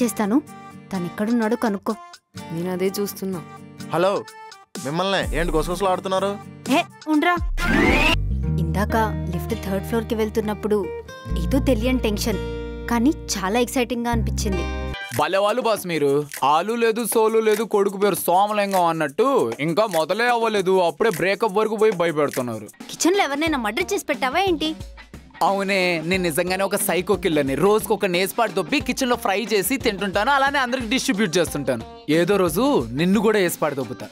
చేస్తాను, తను ఎక్కడున్నాడో కనుక్కో. నేను అదే చూస్తున్నా. హలో, మిమ్మల్ని ఏంటి గుసగుసలు ఆడుతున్నారు? ఉండ్రా. ఇందాక లిఫ్ట్ 3rd ఫ్లోర్కి వెళ్తున్నప్పుడు ఏదో తెలియని టెన్షన్, కానీ చాలా ఎక్సైటింగ్ గా అనిపించింది. భలేవాళ్ళు బాస్ మీరు. ఆలు లేదు సోలు లేదు, కొడుకు పేరు సోమలింగం అన్నట్టు ఇంకా మొదలే అవ్వలేదు, అప్పుడే బ్రేకప్ వరకు పోయి భయపెడుతున్నారు. కిచెన్ లో ఎవరినైనా మర్డర్ చేసి పెట్టావా ఏంటి? అవునే, నేను నిజంగానే ఒక సైకో కిల్లర్ని. రోజుకు ఒక నేస్పాట్ దొబ్బి కిచెన్ లో ఫ్రై చేసి తింటుంటాను, అలానే అందరికి డిస్ట్రిబ్యూట్ చేస్తుంటాను. ఏదో రోజు నిన్ను కూడా వేసిపాటు దొబ్బుతా.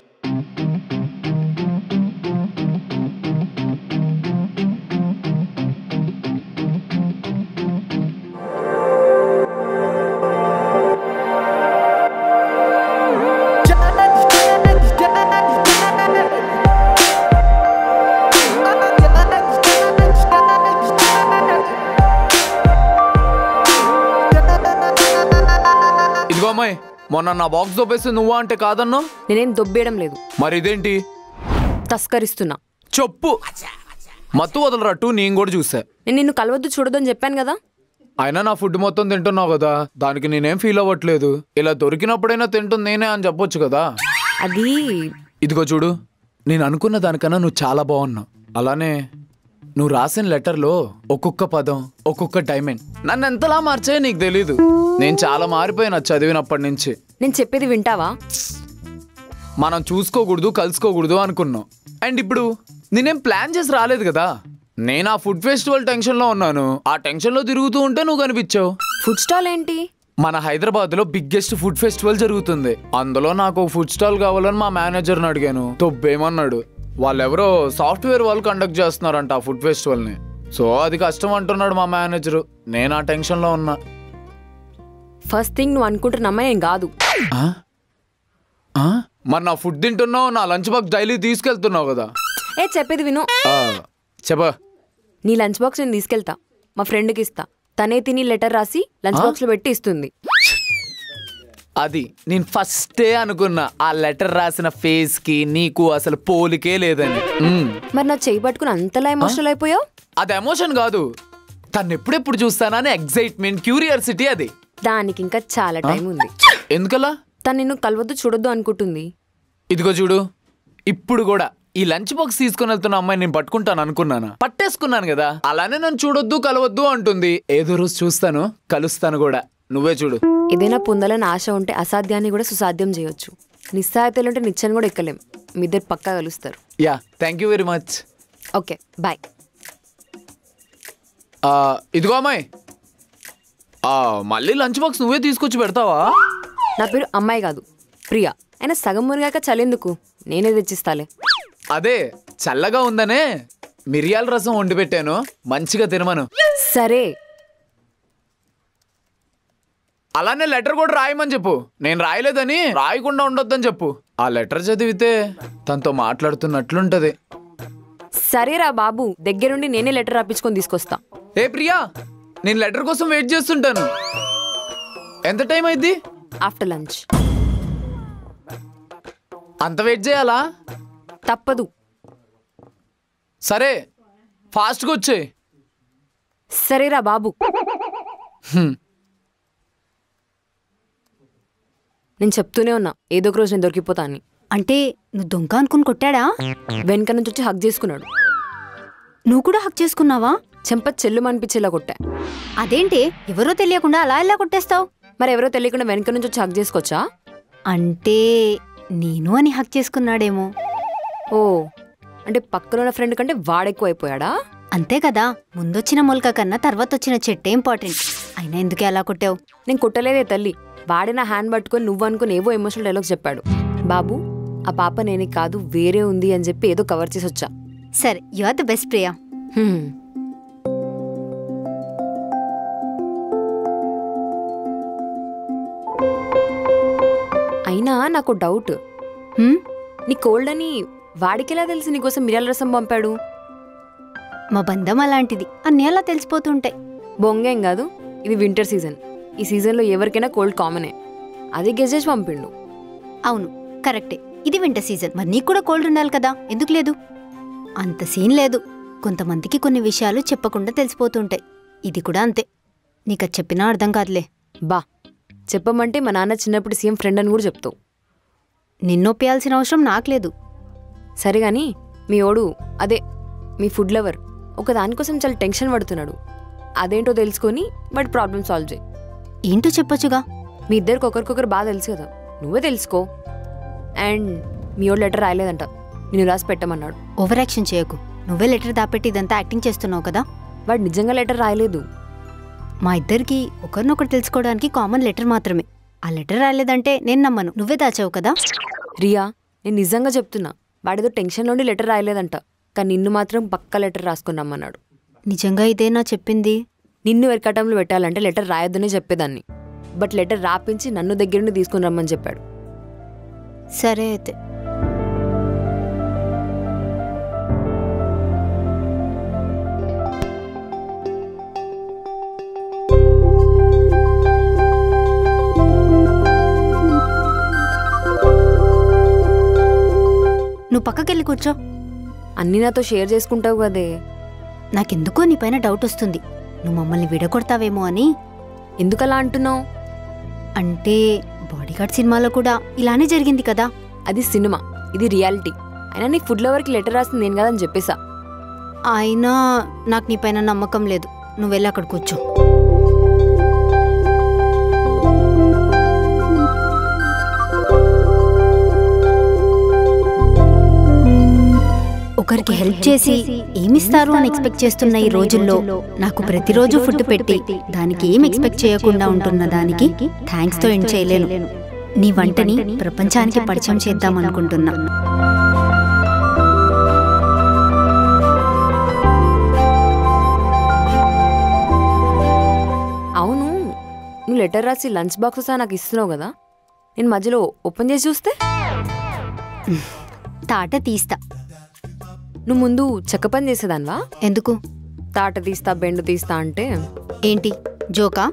అమ్మాయి, మొన్న నా బాక్స్ దొబ్బేసి నువ్వా అంటే కాదన్నా? నేనేం దొబ్బేయడం లేదు. మరి ఇదేంటి? తస్కరిస్తున్నా. చెప్పు. మత్తు వదలరట్టు నేను కూడా చూసా. నేను నిన్ను కలవద్దు చూడదు అని చెప్పాను కదా. అయినా నా ఫుడ్ మొత్తం తింటున్నావు కదా, దానికి నేనేం ఫీల్ అవ్వట్లేదు. ఇలా దొరికినప్పుడైనా తింటుంది నేనే అని చెప్పొచ్చు కదా. అది ఇదిగో చూడు, నేను అనుకున్న దానికన్నా నువ్వు చాలా బాగున్నావు. అలానే నువ్వు రాసిన లెటర్లో ఒక్కొక్క పదం, ఒక్కొక్క డైమండ్ నన్ను ఎంతలా మార్చాయో నీకు తెలీదు. నేను చాలా మారిపోయినా చదివినప్పటి నుంచి. నేను చెప్పేది వింటావా? మనం చూసుకోకూడదు, కలుసుకోకూడదు అనుకున్నాం. అండ్ ఇప్పుడు నేనేం ప్లాన్ చేసి రాలేదు కదా. నేను ఆ ఫుడ్ ఫెస్టివల్ టెన్షన్లో ఉన్నాను. ఆ టెన్షన్లో తిరుగుతూ ఉంటే నువ్వు కనిపించావు. ఫుడ్ స్టాల్ ఏంటి? మన హైదరాబాద్లో బిగ్గెస్ట్ ఫుడ్ ఫెస్టివల్ జరుగుతుంది. అందులో నాకు ఫుడ్ స్టాల్ కావాలని మా మేనేజర్ని అడిగాను. తొబ్బేమన్నాడు. వాళ్ళెవరో సాఫ్ట్వేర్ వాళ్ళు కండక్ట్ చేస్తున్నారంట ఆ ఫుడ్ ఫెస్టివల్ని. సో అది కష్టం అంటున్నాడు మా మేనేజరు. నేను ఆ టెన్షన్లో ఉన్నా. ఫస్ట్ థింగ్ నువ్వు అనుకుంటున్నామా నేను కాదు. మరి నా ఫుడ్ తింటున్నావు, నా లంచ్ బాక్స్ డైలీ తీసుకెళ్తున్నావు కదా. చెప్పేది విను. చెప్పా. నీ లంచ్ బాక్స్ నేను తీసుకెళ్తా, మా ఫ్రెండ్కి ఇస్తా. తనే తిని లెటర్ రాసి లంచ్ బాక్స్ లో పెట్టి ఇస్తుంది. అది నేను ఫస్టే అనుకున్నా. ఆ లెటర్ రాసిన ఫేస్ కి నీకు అసలు పోలికే లేదని. మరి నా చెయ్యి పట్టుకుని అంతలా ఎమోషనల్ అయిపోయావు? అది ఎమోషన్ కాదు, తను ఎప్పుడెప్పుడు చూస్తానని ఎగ్జైట్మెంట్, క్యూరియాసిటీ. అది దానికి ఇంకా చాలా టైం ఉంది. ఎందుకలా? తను నిన్ను కలవద్దు చూడొద్దు అనుకుంటుంది. ఇదిగో చూడు, ఇప్పుడు కూడా ఈ లంచ్ బాక్స్ తీసుకుని వెళ్తున్న అమ్మాయి నేను పట్టుకుంటాను అనుకున్నాను, పట్టేసుకున్నాను కదా. అలానే నన్ను చూడొద్దు, కలవద్దు అంటుంది. ఏదో రోజు చూస్తాను, కలుస్తాను కూడా. నువ్వే చూడు. ఏదైనా పొందాలని ఆశ ఉంటే అసాధ్యాన్ని కూడా సుసాధ్యం చేయొచ్చు. నిస్సాయితీలుంటే నిత్యాన్ని కూడా ఎక్కలేం. మీ ఇద్దరు పక్కా కలుస్తారు. Yeah, thank you very much. Okay, bye. ఇదిగో అమ్మాయి, మళ్ళీ లంచ్ బాక్స్ నువ్వే తీసుకొచ్చి పెడతావా? నా పేరు అమ్మాయి కాదు, ప్రియా. అయినా సగం మునిగాక చలేందుకు, నేనే తెచ్చిస్తాలే. అదే చల్లగా ఉందనే మిరియాల రసం వండి పెట్టాను, మంచిగా తినమను. సరే. అలానే లెటర్ కూడా రాయమని చెప్పు. నేను రాయలేదని రాయకుండా ఉండొద్దని చెప్పు. ఆ లెటర్ చదివితే తనతో మాట్లాడుతున్నట్లుంటది. సరేరా బాబు, దగ్గరుండి నేనే లెటర్ రాపించుకొని తీసుకొస్తా. ఏ ప్రియా, నేను లెటర్ కోసం వెయిట్ చేస్తుంటాను. ఎంత టైం అయింది? After lunch. అంత వెయిట్ చేయాలా? తప్పదు. సరే, ఫాస్ట్గా వచ్చే. సరేరా బాబు. నేను చెప్తూనే ఉన్నా ఏదో ఒక రోజు నేను దొరికిపోతా అని. అంటే నువ్వు దొంగ అనుకుని కొట్టాడా? వెనక నుంచి వచ్చి హక్ చేసుకున్నాడు. నువ్వు కూడా హక్ చేసుకున్నావా? చెంప చెల్లు అనిపించేలా కొట్టా. అదేంటి, ఎవరో తెలియకుండా అలా ఎలా కొట్టేస్తావు? మరి ఎవరో తెలియకుండా వెనక నుంచి వచ్చి హక్ చేసుకోవచ్చా? అంటే నేను అని హక్ చేసుకున్నాడేమో. ఓ, అంటే పక్కన ఉన్న ఫ్రెండ్ కంటే వాడెక్కువ అయిపోయాడా? అంతే కదా, ముందొచ్చిన మొలక కన్నా తర్వాత వచ్చిన చెట్టే ఇంపార్టెంట్. అయినా ఎందుకే అలా కొట్టావు? నేను కొట్టలేదే తల్లి. వాడే నా హ్యాండ్ పట్టుకొని నువ్వు అనుకుని ఏవో ఎమోషనల్ డైలాగ్స్ చెప్పాడు. బాబు, ఆ పాప నేనే కాదు వేరే ఉంది అని చెప్పి ఏదో కవర్ చేసి వచ్చా. సరే, you are the best Priya. అయినా నాకు డౌట్, నీ కోల్డ్ అని వాడికెలా తెలిసి నీకోసం మిరియాల రసం పంపాడు? మా బంధం అలాంటిది, అన్నీ అలా తెలిసిపోతుంటాయి. బొంగేం కాదు, ఇది వింటర్ సీజన్. ఈ సీజన్లో ఎవరికైనా కోల్డ్ కామనే. అది గెజేసి పంపిండు. అవును, కరెక్టే. ఇది వింటర్ సీజన్, మరి నీకు కూడా కోల్డ్ ఉండాలి కదా, ఎందుకు లేదు? అంత సీన్ లేదు. కొంతమందికి కొన్ని విషయాలు చెప్పకుండా తెలిసిపోతుంటాయి. ఇది కూడా అంతే. నీకు అది చెప్పినా అర్థం కాదులే. బా, చెప్పమంటే మా నాన్న చిన్నప్పుడు సీఎం ఫ్రెండ్ అని కూడా చెప్తావు. నిన్నొప్పేయాల్సిన అవసరం నాకు లేదు. సరే కానీ మీ ఓడు అదే మీ ఫుడ్ లవర్ ఒక దానికోసం చాలా టెన్షన్ పడుతున్నాడు. అదేంటో తెలుసుకొని వాడి ప్రాబ్లమ్ సాల్వ్ చేయి. ఏంటో చెప్పొచ్చుగా. మీ ఇద్దరికి ఒకరికొకరు బాగా తెలుసు కదా, నువ్వే తెలుసుకో. అండ్ మీ ఓడు లెటర్ రాయలేదంట, నేను రాసి పెట్టమన్నాడు. ఓవర్ యాక్షన్ చేయకు. నువ్వే లెటర్ దాపెట్టి ఇదంతా యాక్టింగ్ చేస్తున్నావు కదా. వాడు నిజంగా లెటర్ రాయలేదు. మా ఇద్దరికి ఒకరినొకరు తెలుసుకోవడానికి కామన్ లెటర్ మాత్రమే. ఆ లెటర్ రాలేదంటే నేను నమ్మను. నువ్వే దాచావు కదా. రియా, నేను నిజంగా చెప్తున్నా, వాడేదో టెన్షన్లోని లెటర్ రాయలేదంట, కానీ నిన్ను మాత్రం పక్కా లెటర్ రాసుకుని రమ్మన్నాడు. నిజంగా ఇదేనా చెప్పింది? నిన్ను వెరకటంలో పెట్టాలంటే లెటర్ రాయొద్దనే చెప్పేదాన్ని, బట్ లెటర్ రాపించి నన్ను దగ్గర నుండి తీసుకుని రమ్మని చెప్పాడు. సరే అయితే. నువ్వు పక్కకెళ్ళి కూర్చో. అన్నీ నాతో షేర్ చేసుకుంటావు కదే. నాకెందుకో నీ పైన డౌట్ వస్తుంది. నువ్వు మమ్మల్ని విడగొడతావేమో అని. ఎందుకలా అంటున్నావు? అంటే బాడీగార్డ్ సినిమాలో కూడా ఇలానే జరిగింది కదా. అది సినిమా, ఇది రియాలిటీ. అయినా నీ ఫుడ్ లవర్కి లెటర్ రాసింది నేను కదని చెప్పేసా. అయినా నాకు నీ పైన నమ్మకం లేదు. నువ్వు వెళ్ళి అక్కడ కూర్చో. ఒకరికి హెల్ప్ చేసి ఏమిస్తారు అని ఎక్స్పెక్ట్ చేస్తున్న ఈ రోజుల్లో నాకు ప్రతిరోజు ఫుడ్ పెట్టి దానికి ఏం ఎక్స్పెక్ట్ చేయకుండా ఉంటున్న దానికి థ్యాంక్స్ తో ఎండ్ చేయలేను. నీ వంటని ప్రపంచానికి పరిచయం చేద్దాం అనుకుంటున్నా. అవును, నువ్వు లెటర్ రాసి లంచ్ బాక్సెస్ నాకు ఇస్తున్నావు కదా, నేను మధ్యలో ఓపెన్ చేసి చూస్తే తాట తీస్తా. నువ్వు ముందు చెక్క పని చేసేదాన్వా? ఎందుకు? తాట తీస్తా, బెండు తీస్తా అంటే ఏంటి జోకా?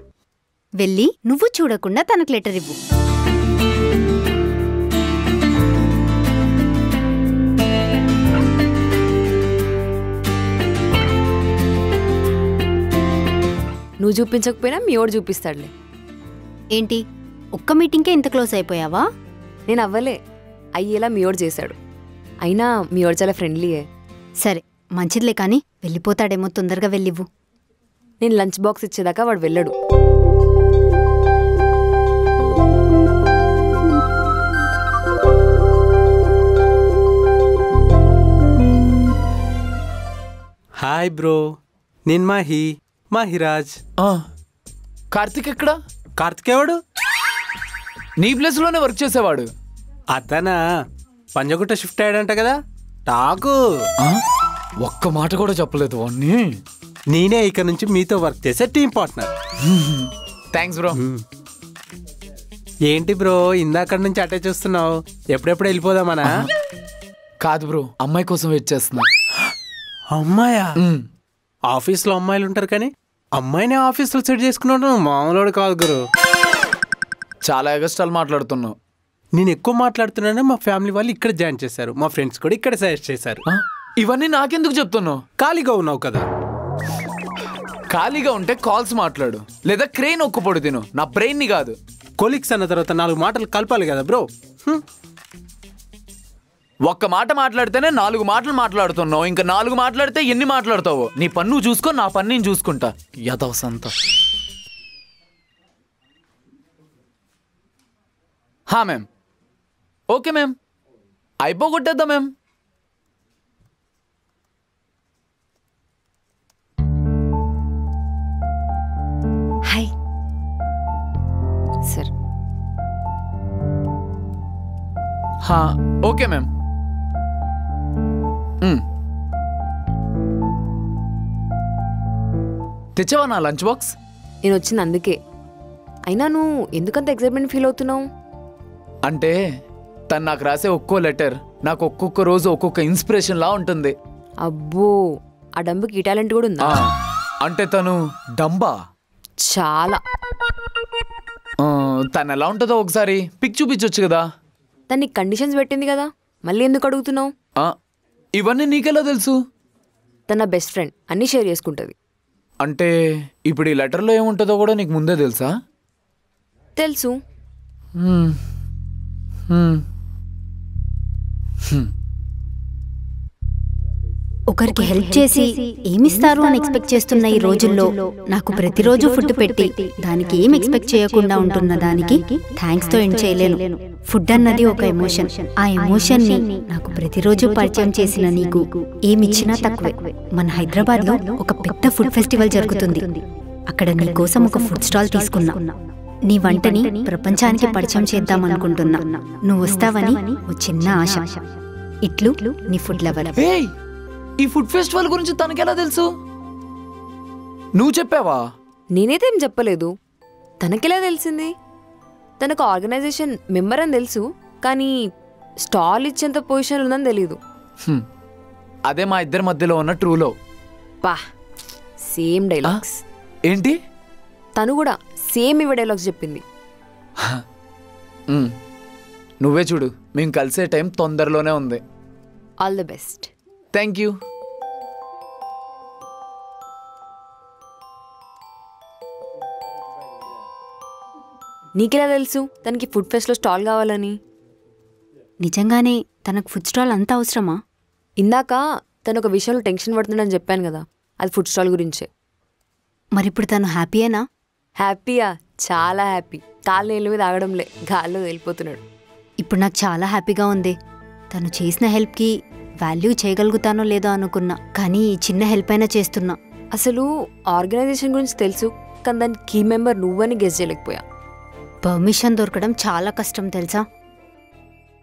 వెళ్ళి నువ్వు చూడకుండా తనకు లెటర్ ఇవ్వు. నువ్వు చూపించకపోయినా మీ ఓడు చూపిస్తాడులే. ఏంటి ఒక్క మీటింగ్కే ఇంత క్లోజ్ అయిపోయావా? నేను అవ్వలే, అయ్యేలా మీ ఓడు చేశాడు. అయినా మీ ఓడు చాలా ఫ్రెండ్లీయే. సరే మంచిదిలే, కానీ వెళ్ళిపోతాడేమో, తొందరగా వెళ్ళివ్వు. నేను లంచ్ బాక్స్ ఇచ్చేదాకా వాడు వెళ్ళడు. హాయ్ బ్రో, నేను మాహిరాజ్. కార్తిక్ ఎక్కడ? కార్తిక్ ఎవడు? నీ ప్లేస్ లోనే వర్క్ చేసేవాడు. అతనా పంజగుట్ట షిఫ్ట్ అయ్యాడంట కదా. టాకు ఒక్క మాట కూడా చెప్పలేదు వాణ్ణి. నేనే ఇక నుంచి మీతో వర్క్ చేసే టీం పార్ట్నర్. Thanks bro. ఏంటి బ్రో ఇందాక నుంచి అటే చూస్తున్నావు? ఎప్పుడెప్పుడు వెళ్ళిపోదామనా? కాదు బ్రో, అమ్మాయి కోసం వెయిట్ చేస్తున్నా. అమ్మాయా? ఆఫీస్లో అమ్మాయిలు ఉంటారు కానీ అమ్మాయిని ఆఫీస్లో సెట్ చేసుకున్నాడు మామూలు కాదు గురు. చాలా ఎగస్ట్రాలు మాట్లాడుతున్నావు. నేను ఎక్కువ మాట్లాడుతున్నానే మా ఫ్యామిలీ వాళ్ళు ఇక్కడ జాయిన్ చేశారు, మా ఫ్రెండ్స్ కూడా ఇక్కడ సజెస్ట్ చేశారు. ఇవన్నీ నాకెందుకు చెప్తున్నావు? ఖాళీగా ఉన్నావు కదా. ఖాళీగా ఉంటే కాల్స్ మాట్లాడు, లేదా క్రెయిన్ ఒక్కపొడి తిను, నా బ్రెయిన్ ని కాదు. కొలీగ్స్ అన్న తర్వాత 4 మాటలు కలపాలి కదా బ్రో. ఒక్క మాట మాట్లాడితేనే 4 మాటలు మాట్లాడుతున్నావు. ఇంకా 4 మాట్లాడితే ఎన్ని మాట్లాడతావు? నీ పన్ను చూసుకో, నా పన్ను నేను చూసుకుంటా. యదవసంతా. హా మ్యామ్. ఓకే మ్యామ్, అయిపోగొట్టేద్దాం మ్యామ్. Hi sir. హా ఓకే మ్యామ్. తెచ్చావా నా లంచ్ బాక్స్? నేను వచ్చింది అందుకే. అయినా నువ్వు ఎందుకంత ఎక్సైట్మెంట్ ఫీల్ అవుతున్నావు? అంటే తను నాకు రాసే ఒక్కో లెటర్ నాకు ఒక్కొక్క రోజు ఒక్కొక్క ఇన్స్పిరేషన్ లా ఉంటుంది. అబ్బో, ఆ డంబుకి ఈ టాలెంట్ కూడా ఉందా? అంటే తను డంబా చాలా. తను ఎలా ఉంటుందో ఒకసారి పిక్ చూపించొచ్చు కదా. తన్ని కండిషన్స్ పెట్టింది కదా, మళ్ళీ ఎందుకు అడుగుతున్నావు? ఇవన్నీ నీకెలా తెలుసు? తన బెస్ట్ ఫ్రెండ్, అన్నీ షేర్ చేసుకుంటుంది. అంటే ఇప్పుడు ఈ లెటర్లో ఏముంటుందో కూడా నీకు ముందే తెలుసా? తెలుసు. ఒకరికి హెల్ప్ చేసి ఏమిస్తారు అని ఎక్స్పెక్ట్ చేస్తున్న ఈ రోజుల్లో నాకు ప్రతిరోజు ఫుడ్ పెట్టి దానికి ఏం ఎక్స్పెక్ట్ చేయకుండా ఉంటున్న దానికి థ్యాంక్స్ తో ఎండ్ చేయలేను. ఫుడ్ అన్నది ఒక ఎమోషన్. ఆ ఎమోషన్ ని నాకు ప్రతిరోజు పరిచయం చేసిన నీకు ఏమిచ్చినా తక్కువే. మన హైదరాబాద్ లో ఒక పెద్ద ఫుడ్ ఫెస్టివల్ జరుగుతుంది. అక్కడ నీ కోసం ఒక ఫుడ్ స్టాల్ తీసుకున్నా. నీ వంటని ప్రపంచానికి పరిచయం చేద్దామనుకుంటున్నా. నువ్వు వస్తావని ఓ చిన్న ఆశ. ఇట్లు నీ ఫుడ్ లవర్. ఈ ఫుడ్ ఫెస్టివల్ గురించి తనకెలా తెలుసు? నువ్వు చెప్పావా? నేనైతే ఏం చెప్పలేదు. తనకెలా తెలిసింది? తనకు ఆర్గనైజేషన్ మెంబర్ అని తెలుసు, కానీ స్టాల్ ఇచ్చేంత పొజిషన్ ఉందని తెలీదు. అదే మా ఇద్దరి మధ్యలో ఉన్న ట్రూలో. పా, సేమ్ డైలాగ్స్. ఏంటి? తను కూడా సేమ్ ఇవే డైలాగ్స్ చెప్పింది. నువ్వే చూడు, మేము కలిసే టైం తొందరలోనే ఉంది. All the best. Thank you. నీకెలా తెలుసు తనకి ఫుడ్ ఫెస్ట్లో స్టాల్ కావాలని? నిజంగానే తనకు ఫుడ్ స్టాల్ అంత అవసరమా? ఇందాక తను ఒక విషయంలో టెన్షన్ పడుతుందని చెప్పాను కదా, అది ఫుడ్ స్టాల్ గురించే. మరిప్పుడు తను హ్యాపీయేనా? హ్యాపీయా? చాలా హ్యాపీ. కాళ్ళు నీళ్ళ మీద ఆగడంలే, గాల్లో వెళ్ళిపోతున్నాడు. ఇప్పుడు నాకు చాలా హ్యాపీగా ఉంది. తను చేసిన హెల్ప్కి వాల్యూ చేయగలుగుతానో లేదో అనుకున్నా, కానీ ఈ చిన్న హెల్ప్ అయినా చేస్తున్నా. అసలు ఆర్గనైజేషన్ గురించి తెలుసు, కానీ దాని కీ మెంబర్ నువ్వని గెస్ చేయలేకపోయా. పర్మిషన్ దొరకడం చాలా కష్టం తెలుసా?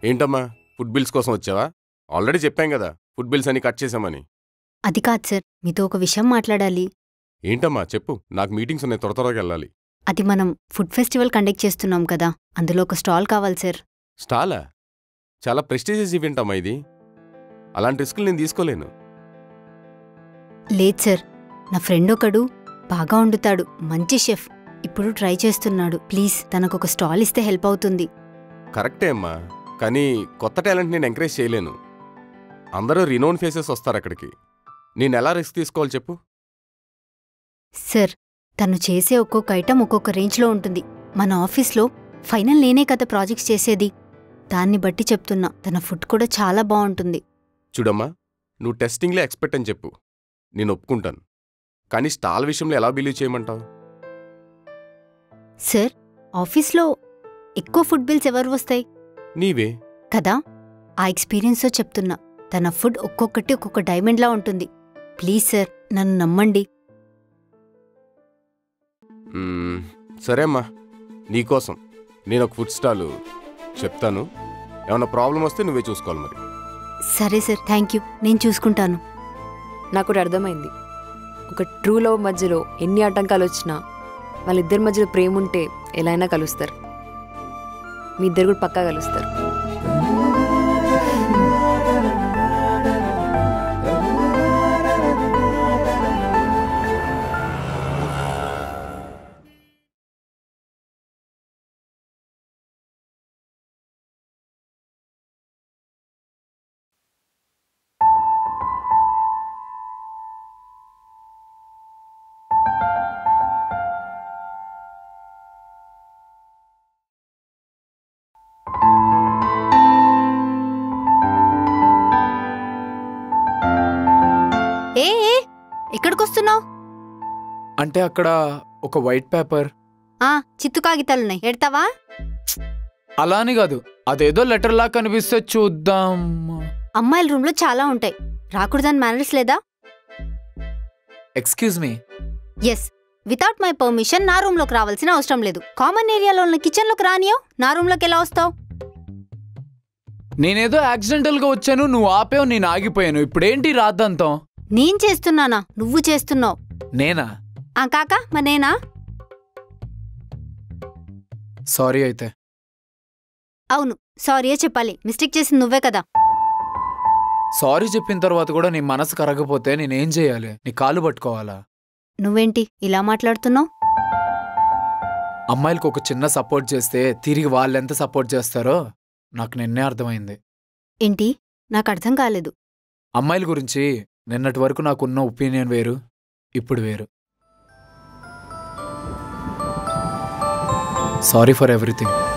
ఏంటమ్మా, ఫుడ్ బిల్స్ కోసం వచ్చావా? ఆల్రెడీ చెప్పాం కదా ఫుడ్ బిల్స్ అని కట్ చేసామని. అది కాదు సార్, మీతో ఒక విషయం మాట్లాడాలి. ఏంటమ్మా చెప్పు, నాకు మీటింగ్స్ ఉన్నాయి, త్వరగా వెళ్ళాలి. అది మనం ఫుడ్ ఫెస్టివల్ కండక్ట్ చేస్తున్నాం కదా, అందులో ఒక స్టాల్ కావాలి సార్. స్టాలా? చాలా ప్రెస్టీజియస్ ఈవెంట్ అమ్మా ఇది. అలాంటి రిస్కులు నేను తీసుకోలేను. లేదు సార్, నా ఫ్రెండ్ ఒకడు బాగా వండుతాడు, మంచి షెఫ్. ఇప్పుడు ట్రై చేస్తున్నాడు. ప్లీజ్ తనకు ఒక స్టాల్ ఇస్తే హెల్ప్ అవుతుంది. కరెక్టే అమ్మా, కానీ కొత్త టాలెంట్ నేను ఎంకరేజ్ చేయలేను. అందరూ రినోన్ ఫేసెస్ వస్తారు అక్కడికి. నేను ఎలా రిస్క్ తీసుకోవాలి చెప్పు? సార్, తను చేసే ఒక్కొక్క ఐటెం ఒక్కొక్క రేంజ్లో ఉంటుంది. మన ఆఫీస్లో ఫైనల్ నేనే కదా ప్రాజెక్ట్స్ చేసేది. దాన్ని బట్టి చెప్తున్నా, తన ఫుడ్ కూడా చాలా బాగుంటుంది. చూడమ్మా, నువ్వు టెస్టింగ్లో ఎక్స్పర్ట్ అని చెప్పు, నేను ఒప్పుకుంటాను. కానీ స్టాల్ విషయంలో ఎలా బిలీవ్ చేయమంటావు? సార్, ఆఫీస్లో ఎక్కువ ఫుడ్ బిల్స్ ఎవరు వస్తాయి? నీవే కదా. ఆ ఎక్స్పీరియన్స్తో చెప్తున్నా, తన ఫుడ్ ఒక్కొక్కటి ఒక్కొక్క డైమండ్లా ఉంటుంది. ప్లీజ్ సార్, నన్ను నమ్మండి. సరే అమ్మా, నీకోసం నేను ఒక ఫుడ్ స్టాల్ చెప్తాను. ఏమన్నా ప్రాబ్లం వస్తే నువ్వే చూసుకోవాలి మరి. సరే సార్, థ్యాంక్ యూ, నేను చూసుకుంటాను. నాకు ఒకటి అర్థమైంది. ఒక ట్రూ లవ్ మధ్యలో ఎన్ని ఆటంకాలు వచ్చినా వాళ్ళిద్దరి మధ్యలో ప్రేమ ఉంటే ఎలా అయినా కలుస్తారు. మీ ఇద్దరు కూడా పక్కా కలుస్తారు. ఏ ఎక్కడికొస్తున్నావు? అంటే అక్కడ ఒక వైట్ పేపర్, చిత్తు కాగితాలున్నాయి, ఎడతావా? అలా అని కాదు, అదేదో లెటర్ లా కనిపిస్తే చూద్దాం. అమ్మాయిల రూమ్లో చాలా ఉంటాయి, రాకూడదని మేనర్స్ లేదా? Excuse me. Yes, without my permission నా రూమ్లోకి రావాల్సిన అవసరం లేదు. కామన్ ఏరియాలో ఉన్న కిచెన్లోకి రానియో, నా రూమ్లోకి ఎలా వస్తావు? నేనేదో యాక్సిడెంటల్గా వచ్చాను, నువ్వు ఆపేవు, నేను ఆగిపోయాను. ఇప్పుడేంటి రాద్దంతం? నేను చేస్తున్నానా? నువ్వు చేస్తున్నావు. నేనా? కాకా మనేనా? సారీ అయితే. అవును, సారీయే చెప్పాలి. మిస్టేక్ చేసింది నువ్వే కదా. సారీ చెప్పిన తర్వాత కూడా నీ మనసు కరగపోతే నేనేం చేయాలి? నీ కాలు పట్టుకోవాలా? నువ్వేంటి ఇలా మాట్లాడుతున్నావు? అమ్మాయిలకు ఒక చిన్న సపోర్ట్ చేస్తే తిరిగి వాళ్ళెంత సపోర్ట్ చేస్తారో నాకు నిన్నే అర్థమైంది. ఏంటి? నాకు అర్థం కాలేదు. అమ్మాయిల గురించి నిన్నటి వరకు నాకున్న ఒపీనియన్ వేరు, ఇప్పుడు వేరు. Sorry for everything.